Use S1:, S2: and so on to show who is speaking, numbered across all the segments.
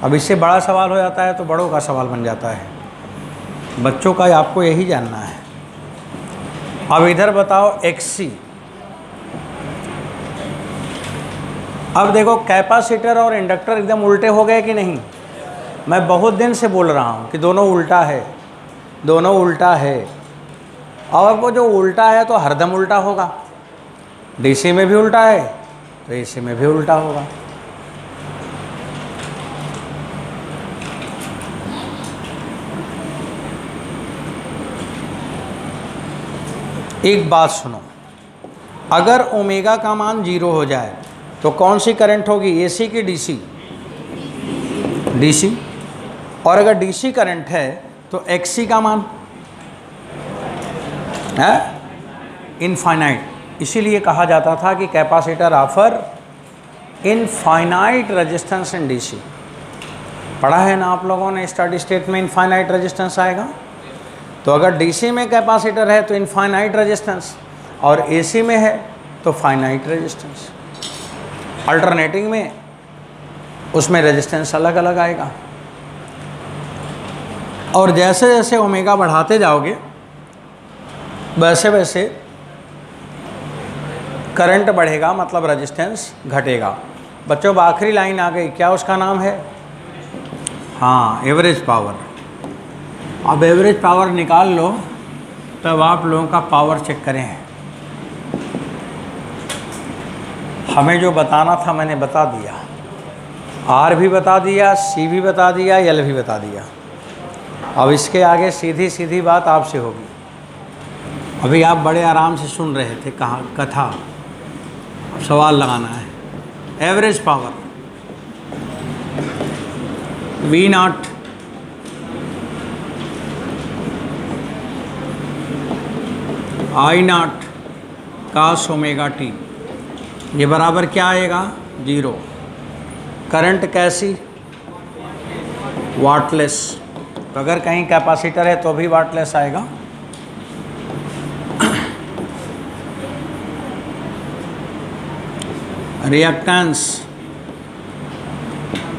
S1: अब इससे बड़ा सवाल हो जाता है तो बड़ों का सवाल बन जाता है, बच्चों का आपको यही जानना है। अब इधर बताओ XC। अब देखो कैपेसिटर और इंडक्टर एकदम उल्टे हो गए कि नहीं। मैं बहुत दिन से बोल रहा हूँ कि दोनों उल्टा है, दोनों उल्टा है। और वो जो उल्टा है तो हरदम उल्टा होगा। DC में भी उल्टा है तो AC में भी उल्टा होगा। एक बात सुनो, अगर ओमेगा का मान 0 हो जाए तो कौन सी करंट होगी, AC की DC? DC। और अगर DC करंट है तो XC का मान है इनफाइनाइट। इसीलिए कहा जाता था कि capacitor offer infinite resistance in DC। पढ़ा है ना आप लोगों ने, स्टडी स्टेट में इनफाइनाइट रेजिस्टेंस आएगा। तो अगर DC में कैपेसिटर है तो इनफाइनाइट रेजिस्टेंस, और AC में है तो फाइनाइट रेजिस्टेंस। अल्टरनेटिंग में उसमें रेजिस्टेंस अलग अलग आएगा। और जैसे जैसे ओमेगा बढ़ाते जाओगे वैसे वैसे करंट बढ़ेगा, मतलब रेजिस्टेंस घटेगा। बच्चों आखिरी लाइन आ गई, क्या उसका नाम है? हाँ, एवरेज पावर। अब एवरेज पावर निकाल लो तब आप लोगों का पावर चेक करें। हमें जो बताना था मैंने बता दिया, R भी बता दिया, C भी बता दिया, L भी बता दिया। अब इसके आगे सीधी सीधी बात आपसे होगी। अभी आप बड़े आराम से सुन रहे थे कथा, अब सवाल लगाना है। Average power V0 I0 cos omega t, ये बराबर क्या आएगा? 0। करंट कैसी? वाटलेस। तो अगर कहीं कैपेसिटर है तो भी वाटलेस आएगा। रिएक्टेंस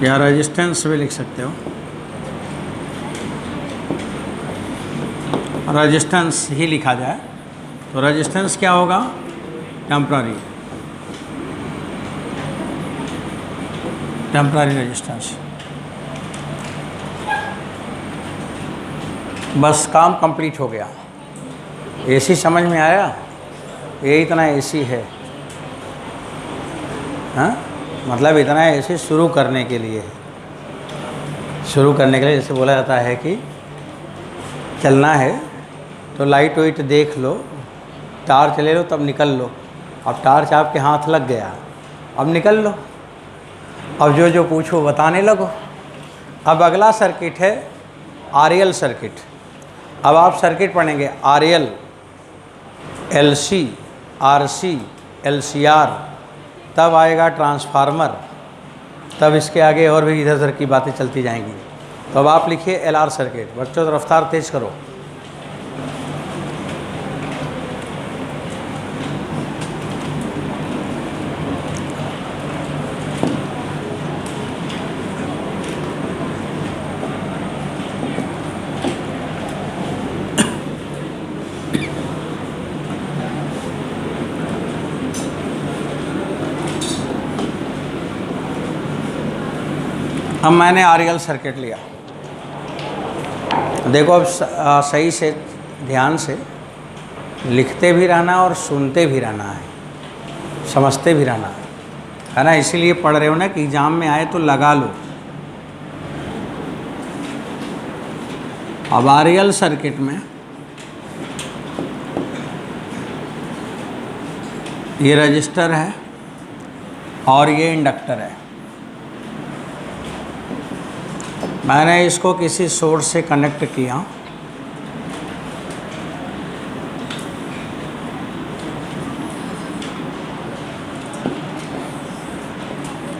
S1: या रेजिस्टेंस भी लिख सकते हो, रेजिस्टेंस ही लिखा जाए तो रेजिस्टेंस क्या होगा? Temporary resistance. बस काम कंप्लीट हो गया। AC समझ में आया? ये इतना AC है, हाँ, मतलब इतना AC शुरू करने के लिए है। शुरू करने के लिए जैसे बोला जाता है कि चलना है तो लाइट वाइट देख लो, टार्च ले लो तब निकल लो। अब टार्च आपके हाथ लग गया, अब निकल लो, अब जो जो पूछो बताने लगो। अब अगला सर्किट है RL सर्किट। अब आप सर्किट पढ़ेंगे RL, LC, RC, LCR, तब आएगा ट्रांसफार्मर, तब इसके आगे और भी इधर उधर की बातें चलती जाएंगी। तो अब आप लिखिए LR सर्किट। बच्चों तो रफ्तार तेज करो। अब मैंने RL सर्किट लिया, देखो अब सही से ध्यान से लिखते भी रहना और सुनते भी रहना है, समझते भी रहना है ना। इसीलिए पढ़ रहे हो ना कि एग्ज़ाम में आए तो लगा लो। अब RL सर्किट में ये रजिस्टर है और ये इंडक्टर है। मैंने इसको किसी सोर्स से कनेक्ट किया,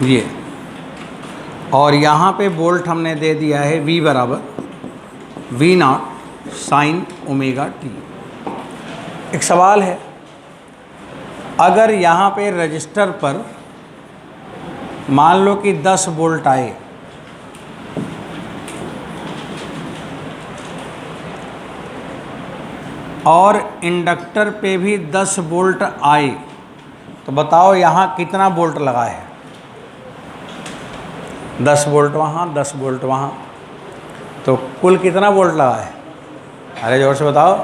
S1: ये, और यहाँ पे वोल्ट हमने दे दिया है V बराबर V0 साइन ओमेगा t। एक सवाल है, अगर यहाँ पे रजिस्टर पर मान लो कि 10 वोल्ट आए और इंडक्टर पे भी 10 वोल्ट आए, तो बताओ यहाँ कितना वोल्ट लगा है? 10 वोल्ट वहाँ, 10 वोल्ट वहाँ, तो कुल कितना वोल्ट लगा है? अरे जोर से बताओ।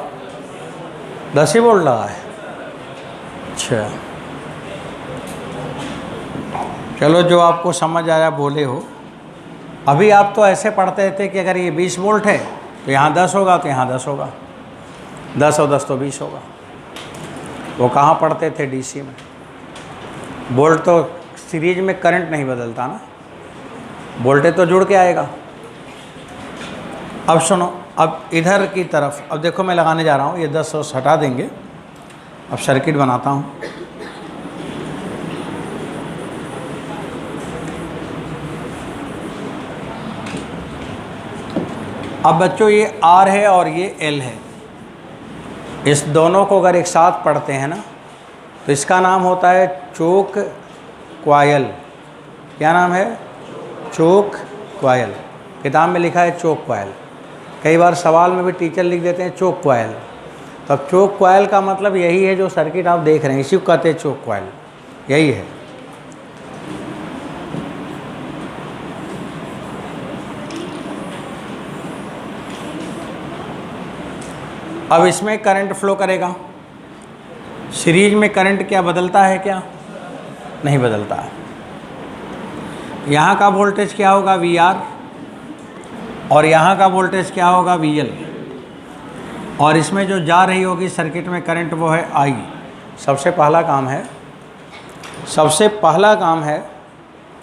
S1: 10 ही वोल्ट लगा है। अच्छा, चलो जो आपको समझ आया बोले हो। अभी आप तो ऐसे पढ़ते थे कि अगर ये 20 वोल्ट है तो यहाँ 10 होगा, तो यहाँ 10 होगा, 10 और 10 तो 20 होगा। वो कहाँ पढ़ते थे? डीसी में। वोल्ट तो सीरीज में करंट नहीं बदलता ना, वोल्टेज तो जुड़ के आएगा। अब सुनो, अब इधर की तरफ, अब देखो मैं लगाने जा रहा हूँ, ये 10 हटा देंगे। अब सर्किट बनाता हूँ। अब बच्चों ये R है और ये L है, इस दोनों को अगर एक साथ पढ़ते हैं ना तो इसका नाम होता है चोक क्वायल। क्या नाम है? चोक क्वायल। किताब में लिखा है चोक क्वायल, कई बार सवाल में भी टीचर लिख देते हैं चोक क्वायल। तो अब चोक क्वायल का मतलब यही है, जो सर्किट आप देख रहे हैं इसी को कहते हैं चोक क्वायल, यही है। अब इसमें करंट फ्लो करेगा। सीरीज में करंट क्या बदलता है? क्या नहीं बदलता है। यहाँ का वोल्टेज क्या होगा? VR, और यहाँ का वोल्टेज क्या होगा? VL, और इसमें जो जा रही होगी सर्किट में करंट वो है I। सबसे पहला काम है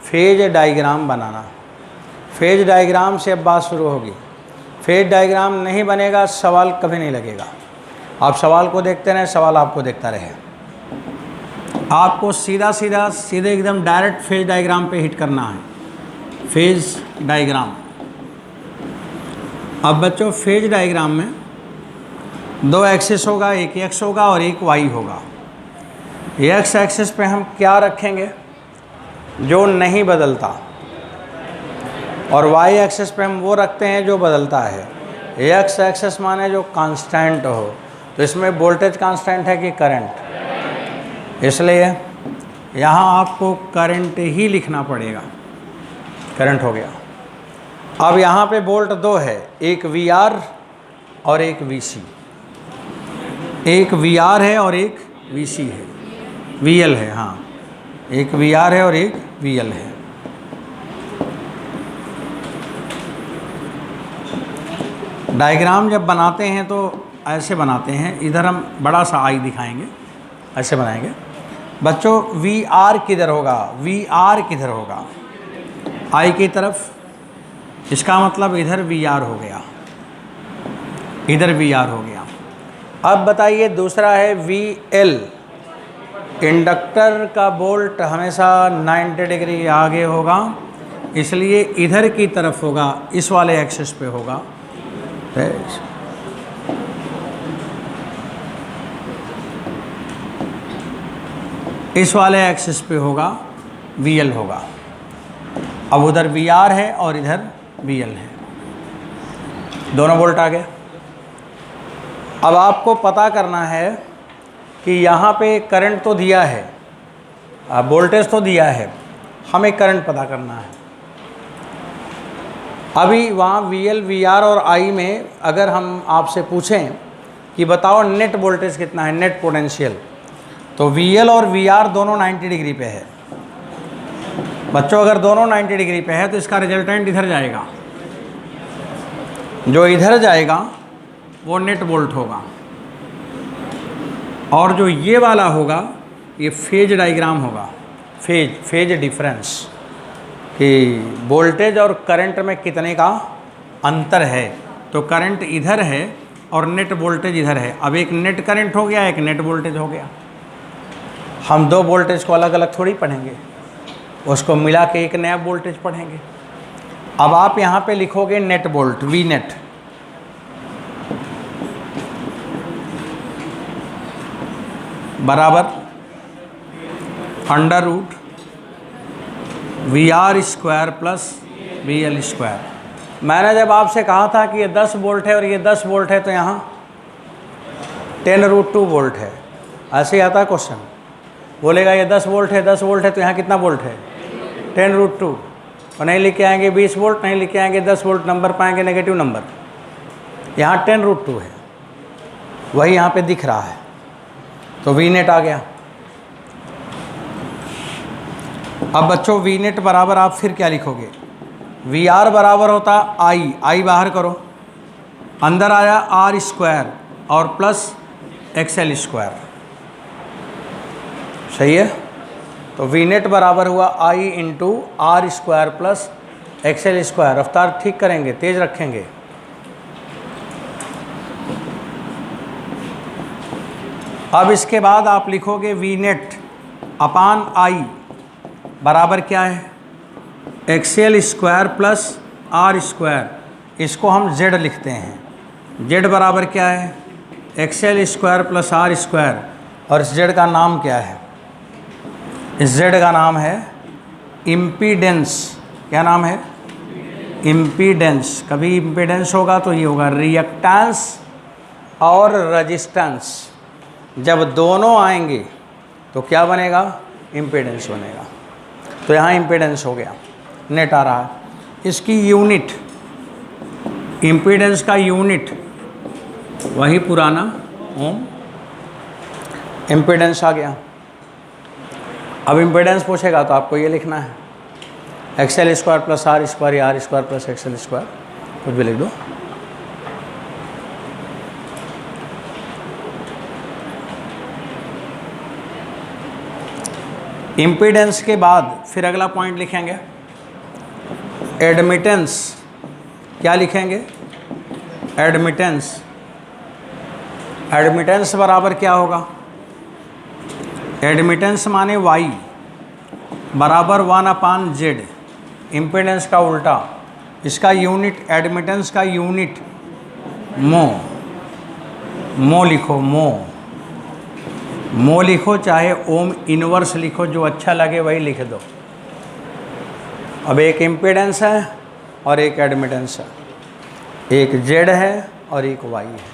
S1: फेज डायग्राम बनाना। फेज डायग्राम से अब बात शुरू होगी। फेज डायग्राम नहीं बनेगा, सवाल कभी नहीं लगेगा। आप सवाल को देखते रहें, सवाल आपको देखता रहे। आपको सीधे एकदम डायरेक्ट फेज डायग्राम पे हिट करना है। Phase diagram. अब बच्चों फेज डायग्राम में 2 एक्सिस होगा, एक एक्स होगा और एक वाई होगा। एक्स एक्सिस पे हम क्या रखेंगे? जो नहीं बदलता, और वाई एक्सिस पे हम वो रखते हैं जो बदलता है। एक्स एक्सिस माने जो कांस्टेंट हो, तो इसमें वोल्टेज कांस्टेंट है कि करंट? इसलिए यहाँ आपको करंट ही लिखना पड़ेगा। करंट हो गया। अब यहाँ पे वोल्ट 2 है, एक VR और एक VC। एक VR है और एक VC है, VL है। हाँ, एक VR है और एक VL है। डायग्राम जब बनाते हैं तो ऐसे बनाते हैं, इधर हम बड़ा सा I दिखाएंगे, ऐसे बनाएंगे। बच्चों VR किधर होगा? VR किधर होगा? I की तरफ। इसका मतलब इधर VR हो गया, इधर VR हो गया। अब बताइए दूसरा है VL। इंडक्टर का वोल्ट हमेशा 90 डिग्री आगे होगा, इसलिए इधर की तरफ होगा, इस वाले एक्सिस पे होगा। इस वाले एक्सिस पे होगा, VL होगा। अब उधर VR है और इधर VL है, दोनों वोल्ट आ गए। अब आपको पता करना है कि यहाँ पे करंट तो दिया है, वोल्टेज तो दिया है, हमें करंट पता करना है। अभी वहाँ VL, VR और I में अगर हम आपसे पूछें कि बताओ नेट वोल्टेज कितना है, नेट पोटेंशियल, तो VL और VR दोनों 90 डिग्री पे है। बच्चों अगर दोनों 90 डिग्री पे है तो इसका रिजल्टेंट इधर जाएगा, जो इधर जाएगा वो नेट वोल्ट होगा, और जो ये वाला होगा ये फेज डायग्राम होगा। फेज डिफरेंस, कि वोल्टेज और करंट में कितने का अंतर है। तो करंट इधर है और नेट वोल्टेज इधर है। अब एक नेट करंट हो गया, एक नेट वोल्टेज हो गया। हम 2 वोल्टेज को अलग अलग थोड़ी पढ़ेंगे, उसको मिला के एक नया वोल्टेज पढ़ेंगे। अब आप यहाँ पे लिखोगे नेट वोल्ट, V नेट, बराबर under root VR square plus VL square. मैंने जब आपसे कहा था कि ये 10 वोल्ट है और ये 10 वोल्ट है, तो यहाँ 10√2 वोल्ट है। ऐसे ही आता है क्वेश्चन, बोलेगा ये 10 वोल्ट है, 10 वोल्ट है, तो यहाँ कितना वोल्ट है 10√2। और नहीं लिख के आएंगे 20 वोल्ट, नहीं लिख के आएंगे 10 वोल्ट, नंबर पाएंगे नेगेटिव नंबर। यहाँ 10√2 है, वही यहाँ पे दिख रहा है, तो वी नेट आ गया। अब बच्चों वी नेट बराबर आप फिर क्या लिखोगे, वी आर बराबर होता आई बाहर करो, अंदर आया आर स्क्वायर और प्लस एक्सएल स्क्वायर, सही है। तो वी नेट बराबर हुआ I into R square plus XL square. रफ्तार ठीक करेंगे, तेज रखेंगे। अब इसके बाद आप लिखोगे वी नेट अपान आई बराबर क्या है, XL square plus R square. इसको हम जेड लिखते हैं। जेड बराबर क्या है, XL square plus R square. और इस जेड का नाम क्या है, इस जेड का नाम है इम्पीडेंस। क्या नाम है, इम्पीडेंस। कभी इम्पीडेंस होगा तो ये होगा रिएक्टेंस और रेजिस्टेंस। जब दोनों आएंगे तो क्या बनेगा, इम्पीडेंस बनेगा। तो यहाँ इम्पीडेंस हो गया, नेट आ रहा है। इसकी यूनिट, इम्पीडेंस का यूनिट वही पुराना ओम, इम्पीडेंस आ गया। अब इम्पीडेंस पूछेगा तो आपको ये लिखना है XL square plus R square या R square plus XL square, कुछ भी लिख दो। इम्पीडेंस के बाद फिर अगला पॉइंट लिखेंगे एडमिटेंस। क्या लिखेंगे, एडमिटेंस। एडमिटेंस बराबर क्या होगा, एडमिटेंस माने वाई बराबर 1/z। इम्पीडेंस का उल्टा, इसका यूनिट, एडमिटेंस का यूनिट मो लिखो, मो लिखो, चाहे ओम इनवर्स लिखो, जो अच्छा लगे वही लिख दो। अब एक इम्पीडेंस है और एक एडमिटेंस है, एक जेड है और एक वाई है।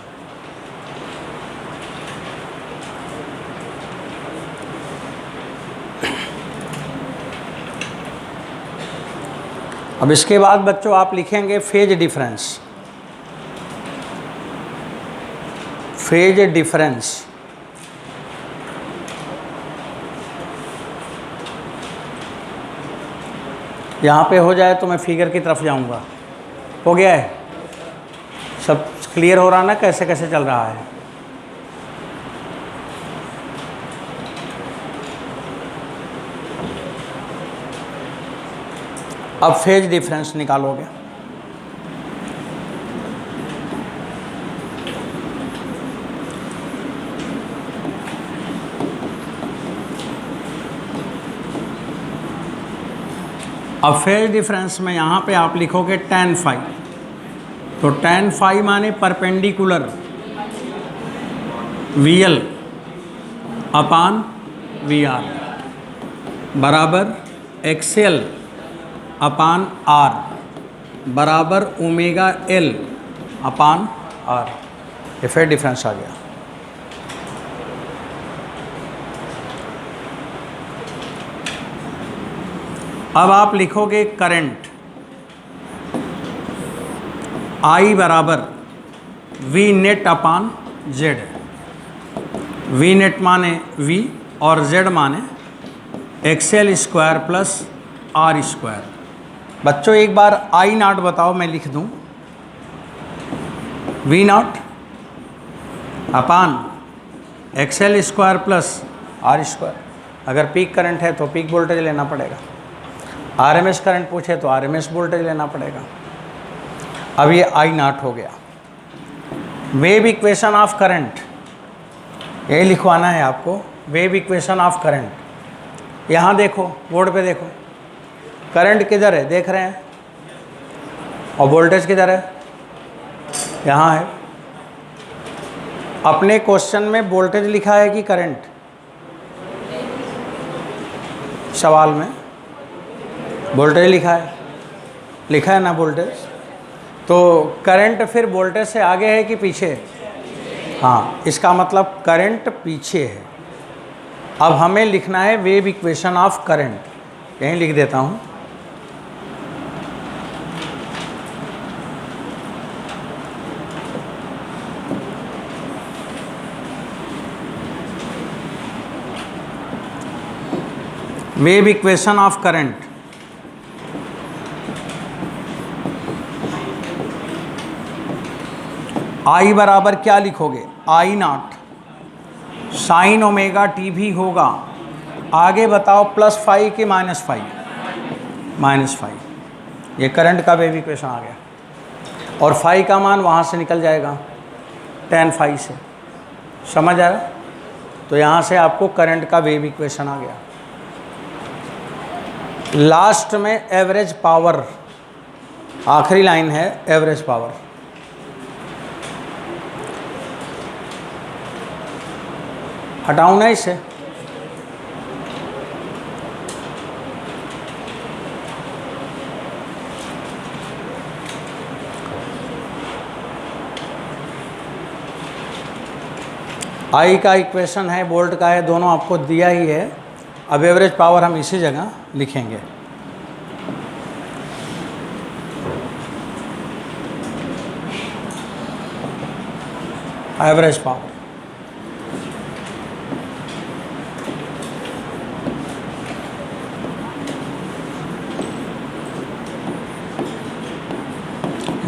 S1: अब इसके बाद बच्चों आप लिखेंगे फेज डिफरेंस। फेज डिफरेंस यहाँ पे हो जाए तो मैं फिगर की तरफ जाऊँगा। हो गया है, सब क्लियर हो रहा ना कैसे कैसे चल रहा है। अब फेज डिफरेंस निकालोगे। अब फेज डिफरेंस में यहाँ पे आप लिखोगे tan फाई। तो tan फाई माने परपेंडिकुलर VL अपान VR बराबर XL अपान R बराबर ओमेगा L अपान R। ये फेज डिफरेंस आ गया। अब आप लिखोगे करंट I बराबर V नेट अपान Z। V नेट माने V और Z माने XL square plus R square. बच्चों एक बार I नॉट बताओ, मैं लिख दूं V not upon XL square plus R square. अगर पीक करंट है तो पीक वोल्टेज लेना पड़ेगा, RMS करंट पूछे तो RMS वोल्टेज लेना पड़ेगा। अब ये I नॉट हो गया। वेव इक्वेशन ऑफ करंट, ये लिखवाना है आपको, वेव इक्वेशन ऑफ करंट। यहाँ देखो, बोर्ड पे देखो, करंट किधर है देख रहे हैं, और वोल्टेज किधर है, यहाँ है। अपने क्वेश्चन में वोल्टेज लिखा है कि करंट, सवाल में वोल्टेज लिखा है ना वोल्टेज। तो करंट फिर वोल्टेज से आगे है कि पीछे, हाँ, इसका मतलब करंट पीछे है। अब हमें लिखना है वेव इक्वेशन ऑफ करंट। यहीं लिख देता हूँ। Wave equation of current. I बराबर क्या लिखोगे? I naught sine omega T भी होगा। आगे बताओ प्लस फाइव कि माइनस फाइव? Minus five. ये करंट का वेव इक्वेशन आ गया। और फाइव का मान वहाँ से निकल जाएगा tan फाइव से। समझ आ रहा? तो यहाँ से आपको करंट का वेव इक्वेशन आ गया। लास्ट में एवरेज पावर, आखिरी लाइन है एवरेज पावर। हटाऊं ना इसे? आई का इक्वेशन है, वोल्ट का है, दोनों आपको दिया ही है। अब एवरेज पावर हम इसी जगह लिखेंगे। एवरेज पावर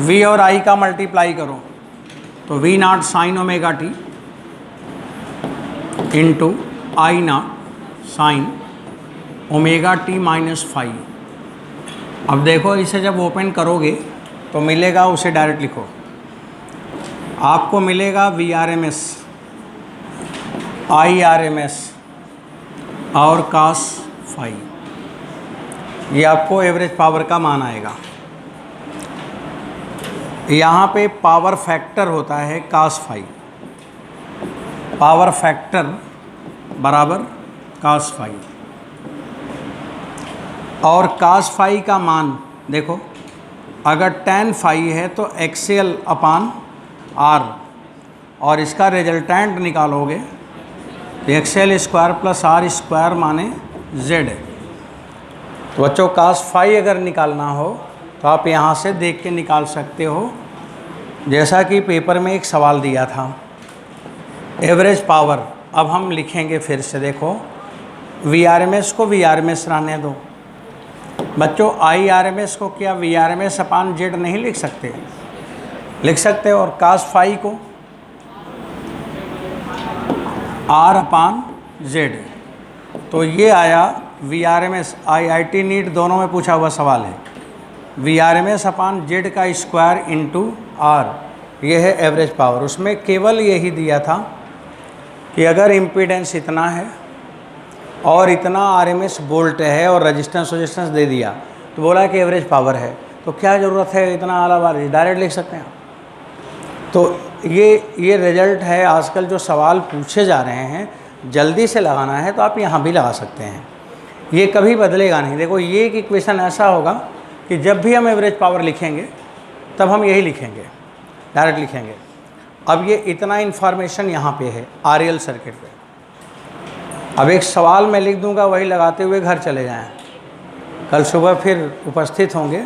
S1: V और I का मल्टीप्लाई करो तो V not sine omega T into I naught sine omega T minus five. अब देखो इसे जब ओपन करोगे तो मिलेगा, उसे डायरेक्ट लिखो। आपको मिलेगा VRMS, IRMS और cos फाइव। ये आपको एवरेज पावर का मान आएगा। यहाँ पे पावर फैक्टर होता है cos फाइव। पावर फैक्टर बराबर cos फाइव। और cos फाइव का मान देखो, अगर tan फाइव है तो एक्सियल अपान R, और इसका रिजल्टेंट निकालोगे axial square plus R square माने Z। तो बच्चों cos फाइव अगर निकालना हो तो आप यहाँ से देख के निकाल सकते हो। जैसा कि पेपर में एक सवाल दिया था एवरेज पावर। अब हम लिखेंगे फिर से, देखो VRMS को VRMS रहने दो बच्चों। IRMS को क्या VRMS अपान Z नहीं लिख सकते? लिख सकते हो। और cos फाइव को R अपान Z। तो ये आया VRMS। IIT नीट दोनों में पूछा हुआ सवाल है। VRMS अपान Z का स्क्वायर इंटू R, ये है एवरेज पावर। उसमें केवल यही दिया था कि अगर इम्पीडेंस इतना है और इतना RMS वोल्ट है और रेजिस्टेंस दे दिया तो बोला कि एवरेज पावर है। तो क्या ज़रूरत है इतना आला बार, डायरेक्ट लिख सकते हैं। तो ये रिजल्ट है। आजकल जो सवाल पूछे जा रहे हैं, जल्दी से लगाना है तो आप यहाँ भी लगा सकते हैं। ये कभी बदलेगा नहीं। देखो ये एक इक्वेशन ऐसा होगा कि जब भी हम एवरेज पावर लिखेंगे तब हम यही लिखेंगे, डायरेक्ट लिखेंगे। अब ये इतना इन्फॉर्मेशन यहाँ पे है RL सर्किट पे। अब एक सवाल मैं लिख दूंगा, वही लगाते हुए घर चले जाएं। कल सुबह फिर उपस्थित होंगे।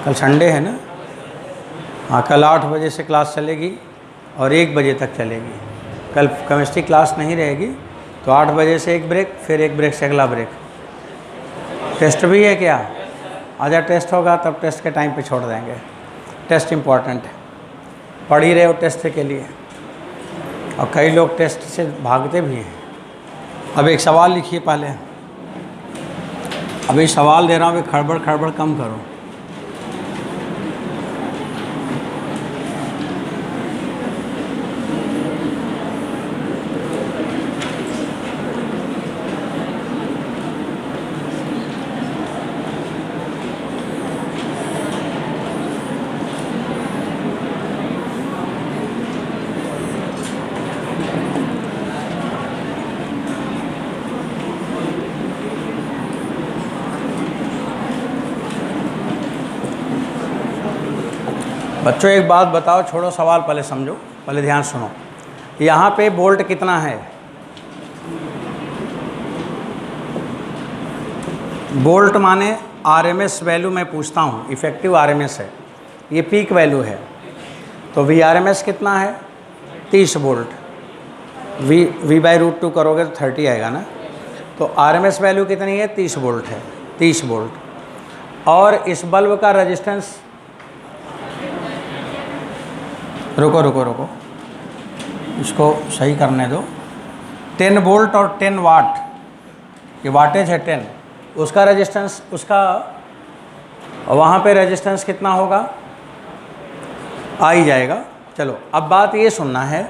S1: कल संडे है ना? हाँ, कल 8 बजे से क्लास चलेगी और 1 बजे तक चलेगी। कल केमिस्ट्री क्लास नहीं रहेगी, तो 8 बजे से एक ब्रेक, फिर एक ब्रेक से अगला ब्रेक। टेस्ट भी है क्या? आज टेस्ट होगा तब टेस्ट के टाइम पे छोड़ देंगे। टेस्ट इम्पॉर्टेंट है, पढ़ ही रहे हो टेस्ट के लिए, और कई लोग टेस्ट से भागते भी हैं। अब एक सवाल लिखिए पहले। अभी सवाल दे रहा हूँ, खड़बड़ कम करो। बच्चों एक बात बताओ, छोड़ो सवाल, पहले समझो, पहले ध्यान सुनो। यहाँ पे वोल्ट कितना है? वोल्ट माने आरएमएस वैल्यू मैं पूछता हूँ, इफेक्टिव आरएमएस है, ये पीक वैल्यू है। तो वीआरएमएस कितना है? 30 वोल्ट। V/√2 करोगे तो 30 आएगा ना। तो आरएमएस वैल्यू कितनी है? 30 वोल्ट है, 30 वोल्ट। और इस बल्ब का रेजिस्टेंस, रुको, इसको सही करने दो। 10 वोल्ट और 10 वाट, ये वाटेज है 10, उसका रेजिस्टेंस, उसका वहाँ पे रेजिस्टेंस कितना होगा? आ ही जाएगा। चलो अब बात ये सुनना है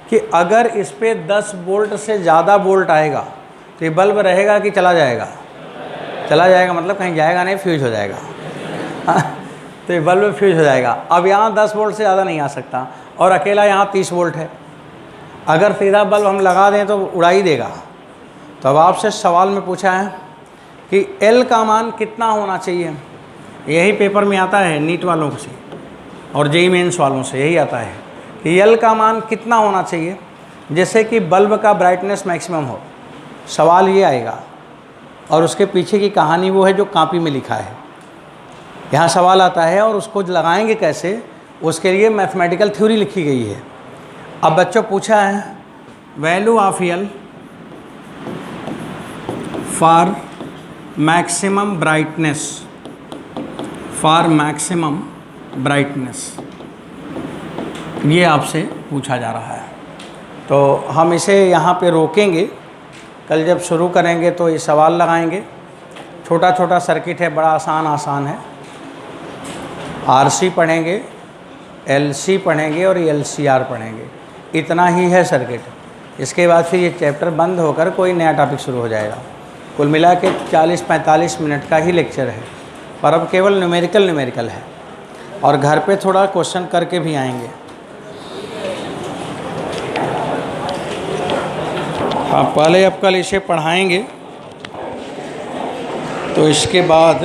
S1: कि अगर इस पे 10 वोल्ट से ज़्यादा वोल्ट आएगा तो ये बल्ब रहेगा कि चला जाएगा? चला जाएगा, मतलब कहीं जाएगा नहीं, फ्यूज हो जाएगा। तो ये बल्ब फ्यूज हो जाएगा। अब यहाँ 10 वोल्ट से ज़्यादा नहीं आ सकता और अकेला यहाँ 30 वोल्ट है। अगर सीधा बल्ब हम लगा दें तो उड़ा ही देगा। तो अब आपसे सवाल में पूछा है कि L का मान कितना होना चाहिए? यही पेपर में आता है नीट वालों से और जेईई मेंस वालों से, यही आता है कि L का मान कितना होना चाहिए जैसे कि बल्ब का ब्राइटनेस मैक्सिमम हो। सवाल ये आएगा और उसके पीछे की कहानी वो है जो कॉपी में लिखा है। यहाँ सवाल आता है और उसको लगाएंगे कैसे, उसके लिए मैथमेटिकल थ्योरी लिखी गई है। अब बच्चों पूछा है value of L for maximum brightness, ये आपसे पूछा जा रहा है। तो हम इसे यहाँ पे रोकेंगे, कल जब शुरू करेंगे तो ये सवाल लगाएंगे। छोटा छोटा सर्किट है, बड़ा आसान है। आरसी पढ़ेंगे, एलसी पढ़ेंगे और एलसीआर पढ़ेंगे, इतना ही है सर्किट। इसके बाद फिर ये चैप्टर बंद होकर कोई नया टॉपिक शुरू हो जाएगा। कुल मिला के 40-45 मिनट का ही लेक्चर है, पर अब केवल न्यूमेरिकल है और घर पे थोड़ा क्वेश्चन करके भी आएंगे। हाँ, पहले अब कल इसे पढ़ाएंगे तो इसके बाद